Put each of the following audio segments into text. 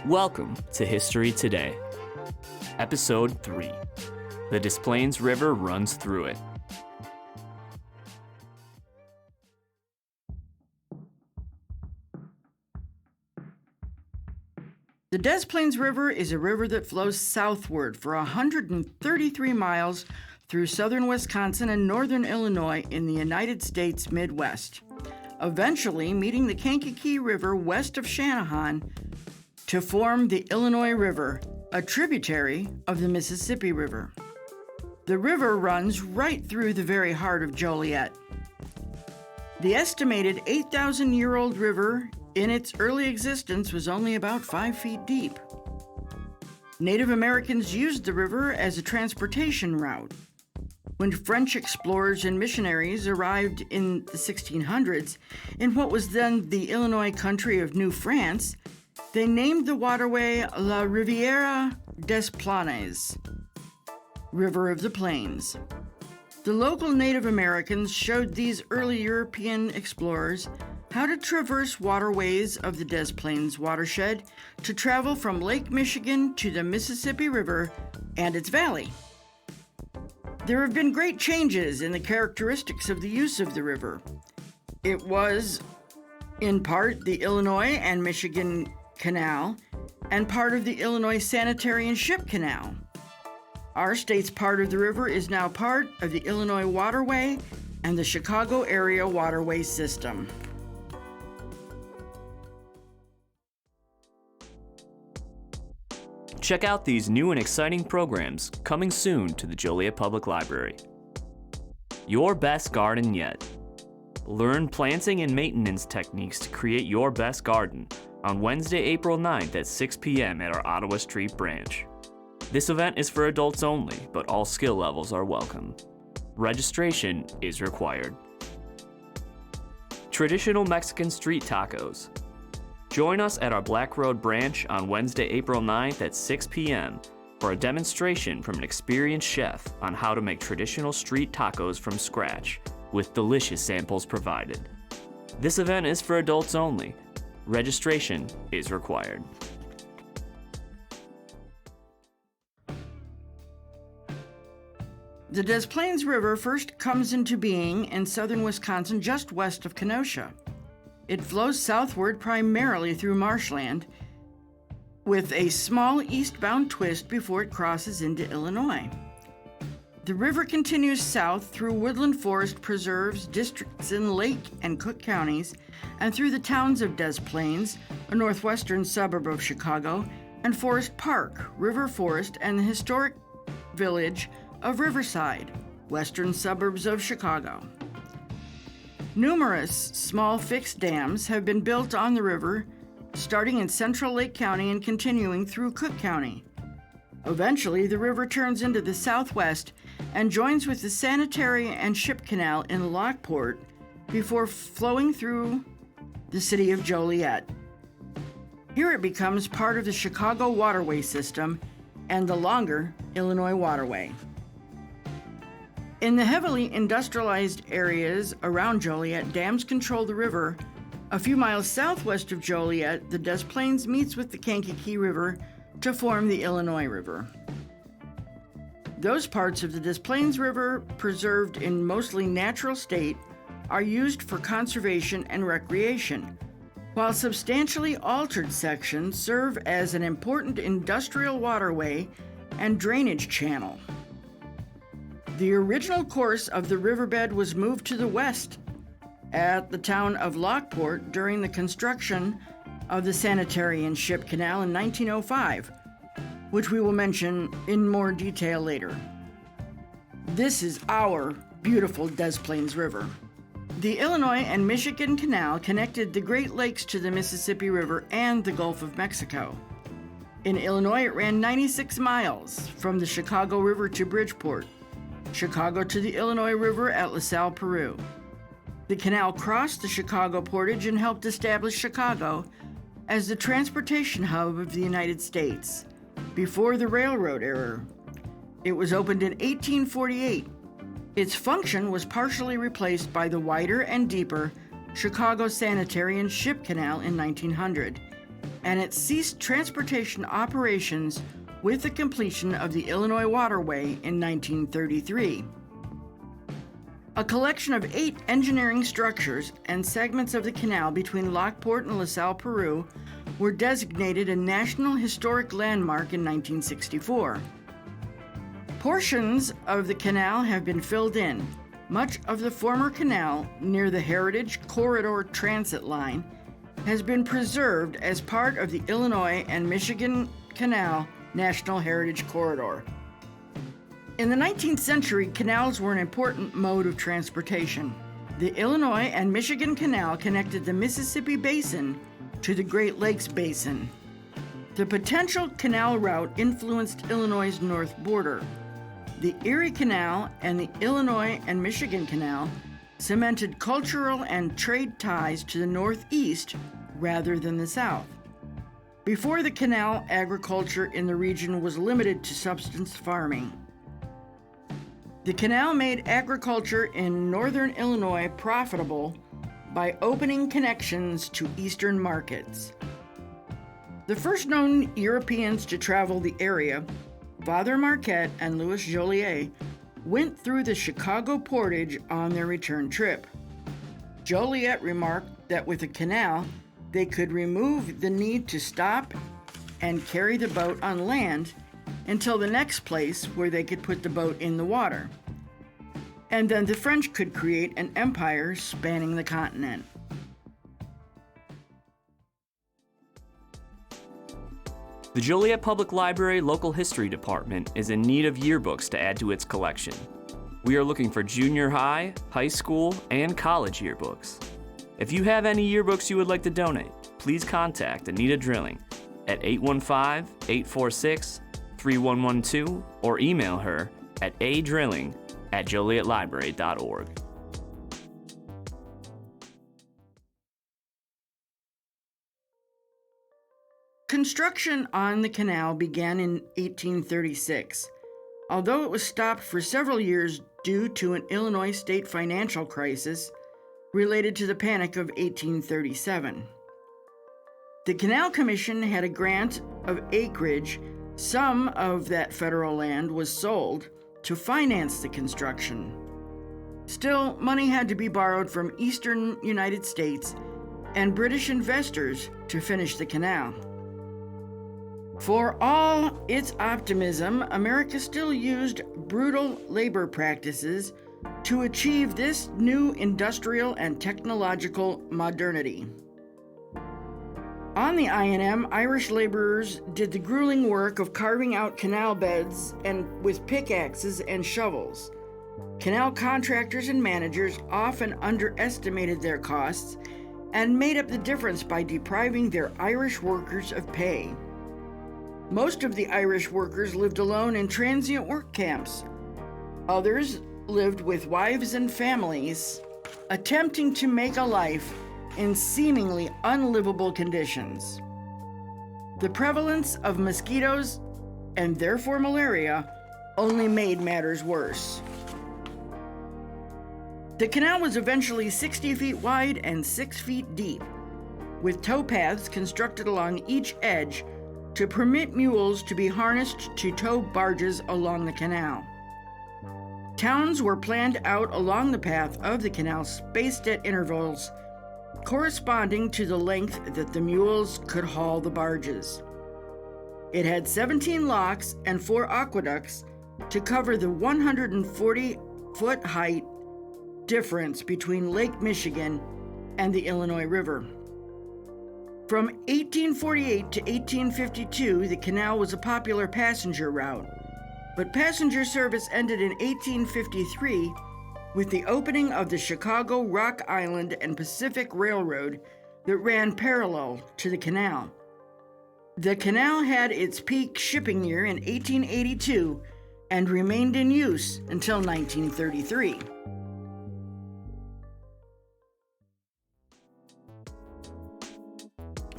Welcome to History Today. Episode 3. The Desplaines River runs through it. The Desplaines River is a river that flows southward for 133 miles through southern Wisconsin and northern Illinois in the United States Midwest, eventually meeting the Kankakee River west of Channahon to form the Illinois River, a tributary of the Mississippi River. The river runs right through the very heart of Joliet. The estimated 8,000-year-old river in its early existence was only about 5 feet deep. Native Americans used the river as a transportation route. When French explorers and missionaries arrived in the 1600s in what was then the Illinois country of New France, they named the waterway La Riviera des Plaines, River of the Plains. The local Native Americans showed these early European explorers how to traverse waterways of the Des Plaines watershed to travel from Lake Michigan to the Mississippi River and its valley. There have been great changes in the characteristics of the use of the river. It was, in part, the Illinois and Michigan Canal and part of the Illinois Sanitary and Ship Canal. Our state's part of the river is now part of the Illinois Waterway and the Chicago Area Waterway System. Check out these new and exciting programs coming soon to the Joliet Public Library. Your Best Garden Yet. Learn planting and maintenance techniques to create your best garden on Wednesday, April 9th at 6 p.m. at our Ottawa Street branch. This event is for adults only, but all skill levels are welcome. Registration is required. Traditional Mexican Street Tacos. Join us at our Black Road branch on Wednesday, April 9th at 6 p.m. for a demonstration from an experienced chef on how to make traditional street tacos from scratch, with delicious samples provided. This event is for adults only. Registration is required. The Des Plaines River first comes into being in southern Wisconsin just west of Kenosha. It flows southward primarily through marshland, with a small eastbound twist before it crosses into Illinois. The river continues south through woodland forest preserves, districts in Lake and Cook counties, and through the towns of Des Plaines, a northwestern suburb of Chicago, and Forest Park, River Forest, and the historic village of Riverside, western suburbs of Chicago. Numerous small fixed dams have been built on the river, starting in central Lake County and continuing through Cook County. Eventually, the river turns into the southwest and joins with the Sanitary and Ship Canal in Lockport before flowing through the city of Joliet. Here it becomes part of the Chicago Waterway System and the longer Illinois Waterway. In the heavily industrialized areas around Joliet, dams control the river. A few miles southwest of Joliet, the Des Plaines meets with the Kankakee River to form the Illinois River. Those parts of the Des Plaines River preserved in mostly natural state are used for conservation and recreation, while substantially altered sections serve as an important industrial waterway and drainage channel. The original course of the riverbed was moved to the west at the town of Lockport during the construction of the Sanitary and Ship Canal in 1905, which we will mention in more detail later. This is our beautiful Des Plaines River. The Illinois and Michigan Canal connected the Great Lakes to the Mississippi River and the Gulf of Mexico. In Illinois, it ran 96 miles from the Chicago River to Bridgeport, Chicago to the Illinois River at LaSalle, Peru. The canal crossed the Chicago portage and helped establish Chicago as the transportation hub of the United States before the railroad era. It was opened in 1848. Its function was partially replaced by the wider and deeper Chicago Sanitary and Ship Canal in 1900. and it ceased transportation operations with the completion of the Illinois Waterway in 1933. A collection of 8 engineering structures and segments of the canal between Lockport and LaSalle, Peru, were designated a National Historic Landmark in 1964. Portions of the canal have been filled in. Much of the former canal near the Heritage Corridor Transit Line has been preserved as part of the Illinois and Michigan Canal National Heritage Corridor. In the 19th century, canals were an important mode of transportation. The Illinois and Michigan Canal connected the Mississippi Basin to the Great Lakes Basin. The potential canal route influenced Illinois' north border. The Erie Canal and the Illinois and Michigan Canal cemented cultural and trade ties to the northeast rather than the south. Before the canal, agriculture in the region was limited to subsistence farming. The canal made agriculture in northern Illinois profitable by opening connections to eastern markets. The first known Europeans to travel the area, Father Marquette and Louis Joliet, went through the Chicago portage on their return trip. Joliet remarked that with a canal, they could remove the need to stop and carry the boat on land until the next place where they could put the boat in the water. And then the French could create an empire spanning the continent. The Joliet Public Library Local History Department is in need of yearbooks to add to its collection. We are looking for junior high, high school, and college yearbooks. If you have any yearbooks you would like to donate, please contact Anneta Drilling at 815-846-3112 or email her at adrilling@jolietlibrary.org. Construction on the canal began in 1836, although it was stopped for several years due to an Illinois state financial crisis related to the Panic of 1837. The Canal Commission had a grant of acreage. Some of that federal land was sold to finance the construction. Still, money had to be borrowed from eastern United States and British investors to finish the canal. For all its optimism, America still used brutal labor practices to achieve this new industrial and technological modernity. On the I&M, Irish laborers did the grueling work of carving out canal beds and with pickaxes and shovels. Canal contractors and managers often underestimated their costs and made up the difference by depriving their Irish workers of pay. Most of the Irish workers lived alone in transient work camps. Others lived with wives and families, attempting to make a life in seemingly unlivable conditions. The prevalence of mosquitoes, and therefore malaria, only made matters worse. The canal was eventually 60 feet wide and 6 feet deep, with towpaths constructed along each edge to permit mules to be harnessed to tow barges along the canal. Towns were planned out along the path of the canal, spaced at intervals corresponding to the length that the mules could haul the barges. It had 17 locks and 4 aqueducts to cover the 140-foot height difference between Lake Michigan and the Illinois River. From 1848 to 1852, the canal was a popular passenger route, but passenger service ended in 1853 with the opening of the Chicago, Rock Island, and Pacific Railroad that ran parallel to the canal. The canal had its peak shipping year in 1882 and remained in use until 1933.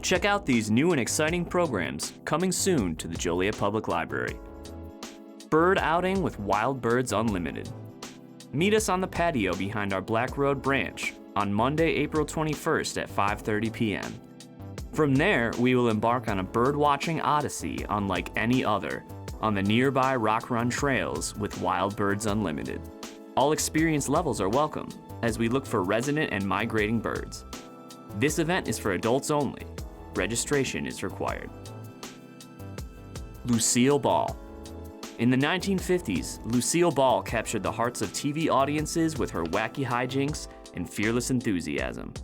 Check out these new and exciting programs coming soon to the Joliet Public Library. Bird outing with Wild Birds Unlimited. Meet us on the patio behind our Black Road branch on Monday, April 21st at 5:30 p.m. From there, we will embark on a bird-watching odyssey unlike any other, on the nearby Rock Run trails with Wild Birds Unlimited. All experience levels are welcome, as we look for resident and migrating birds. This event is for adults only. Registration is required. Lucille Ball. In the 1950s, Lucille Ball captured the hearts of TV audiences with her wacky hijinks and fearless enthusiasm.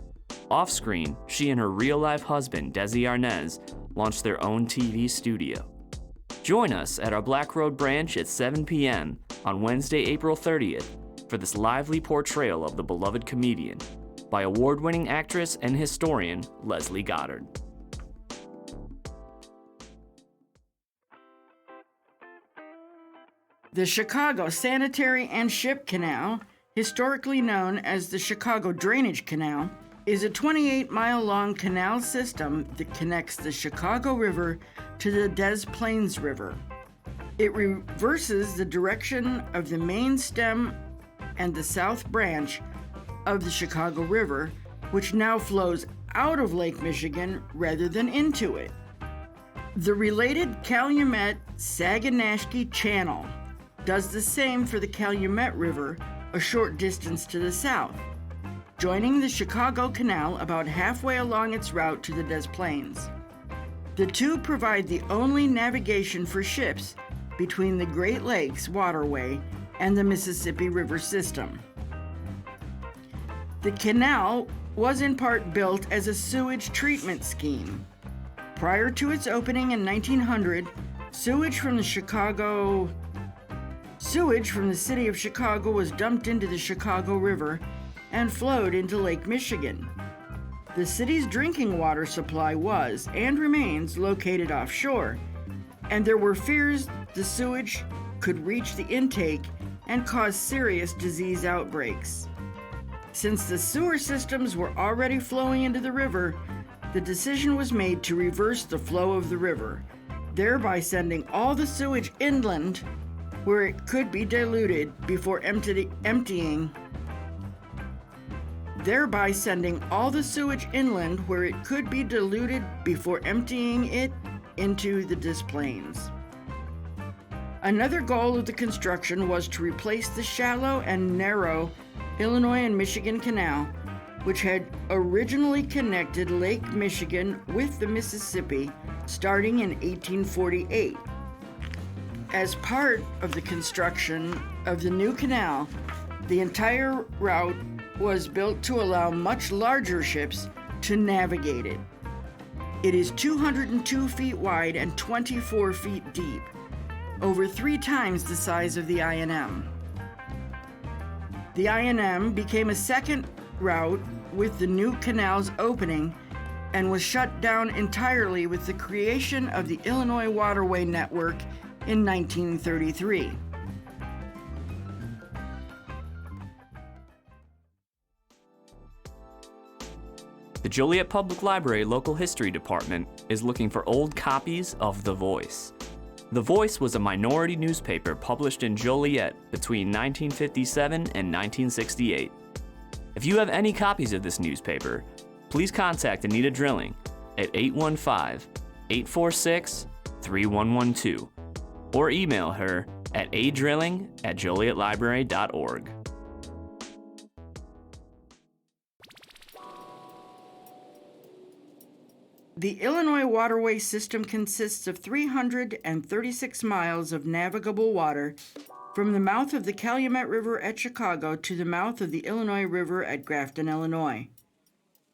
Off-screen, she and her real-life husband, Desi Arnaz, launched their own TV studio. Join us at our Black Road branch at 7 p.m. on Wednesday, April 30th for this lively portrayal of the beloved comedian by award-winning actress and historian Leslie Goddard. The Chicago Sanitary and Ship Canal, historically known as the Chicago Drainage Canal, is a 28-mile-long canal system that connects the Chicago River to the Des Plaines River. It reverses the direction of the main stem and the south branch of the Chicago River, which now flows out of Lake Michigan rather than into it. The related Calumet-Saguenashkee Channel does the same for the Calumet River a short distance to the south, joining the Chicago Canal about halfway along its route to the Des Plaines. The two provide the only navigation for ships between the Great Lakes waterway and the Mississippi River system. The canal was in part built as a sewage treatment scheme. Prior to its opening in 1900, sewage from the city of Chicago was dumped into the Chicago River and flowed into Lake Michigan. The city's drinking water supply was, and remains, located offshore, and there were fears the sewage could reach the intake and cause serious disease outbreaks. Since the sewer systems were already flowing into the river, the decision was made to reverse the flow of the river, thereby sending all the sewage inland where it could be diluted before emptying it into the Des Plaines. Another goal of the construction was to replace the shallow and narrow Illinois and Michigan Canal, which had originally connected Lake Michigan with the Mississippi starting in 1848. As part of the construction of the new canal, the entire route was built to allow much larger ships to navigate it. It is 202 feet wide and 24 feet deep, over 3 times the size of the I&M. The I&M became a second route with the new canal's opening and was shut down entirely with the creation of the Illinois Waterway Network in 1933. The Joliet Public Library Local History Department is looking for old copies of The Voice. The Voice was a minority newspaper published in Joliet between 1957 and 1968. If you have any copies of this newspaper, please contact Anneta Drilling at 815-846-3112 or email her at adrilling@jolietlibrary.org. The Illinois waterway system consists of 336 miles of navigable water from the mouth of the Calumet River at Chicago to the mouth of the Illinois River at Grafton, Illinois.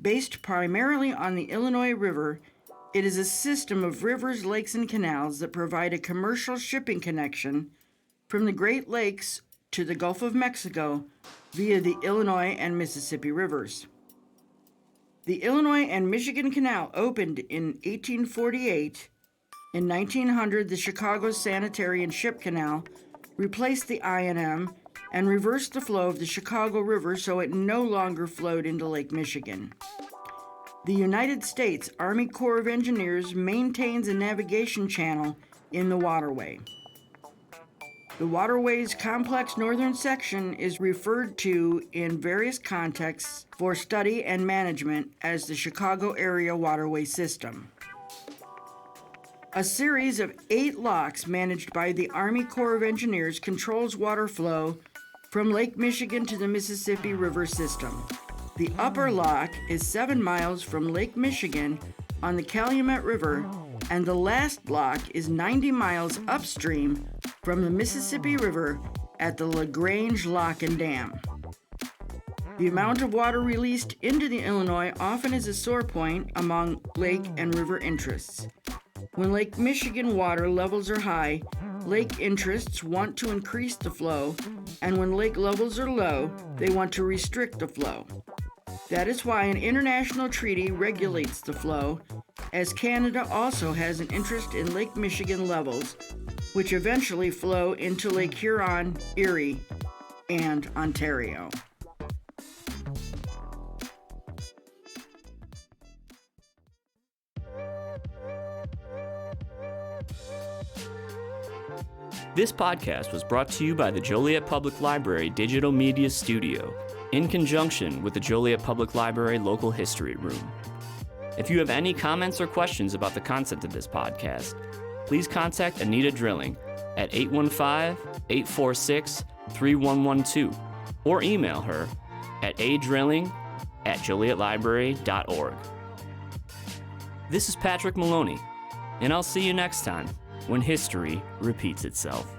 Based primarily on the Illinois River, it is a system of rivers, lakes, and canals that provide a commercial shipping connection from the Great Lakes to the Gulf of Mexico via the Illinois and Mississippi rivers. The Illinois and Michigan Canal opened in 1848. In 1900, the Chicago Sanitary and Ship Canal replaced the I&M and reversed the flow of the Chicago River so it no longer flowed into Lake Michigan. The United States Army Corps of Engineers maintains a navigation channel in the waterway. The waterway's complex northern section is referred to in various contexts for study and management as the Chicago Area Waterway System. A series of 8 locks managed by the Army Corps of Engineers controls water flow from Lake Michigan to the Mississippi River system. The upper lock is 7 miles from Lake Michigan on the Calumet River, and the last lock is 90 miles upstream from the Mississippi River at the LaGrange Lock and Dam. The amount of water released into the Illinois often is a sore point among lake and river interests. When Lake Michigan water levels are high, lake interests want to increase the flow, and when lake levels are low, they want to restrict the flow. That is why an international treaty regulates the flow, as Canada also has an interest in Lake Michigan levels, which eventually flow into Lake Huron, Erie, and Ontario. This podcast was brought to you by the Joliet Public Library Digital Media Studio, in conjunction with the Joliet Public Library Local History Room. If you have any comments or questions about the content of this podcast, please contact Anneta Drilling at 815-846-3112 or email her at adrilling@jolietlibrary.org. This is Patrick Maloney, and I'll see you next time when history repeats itself.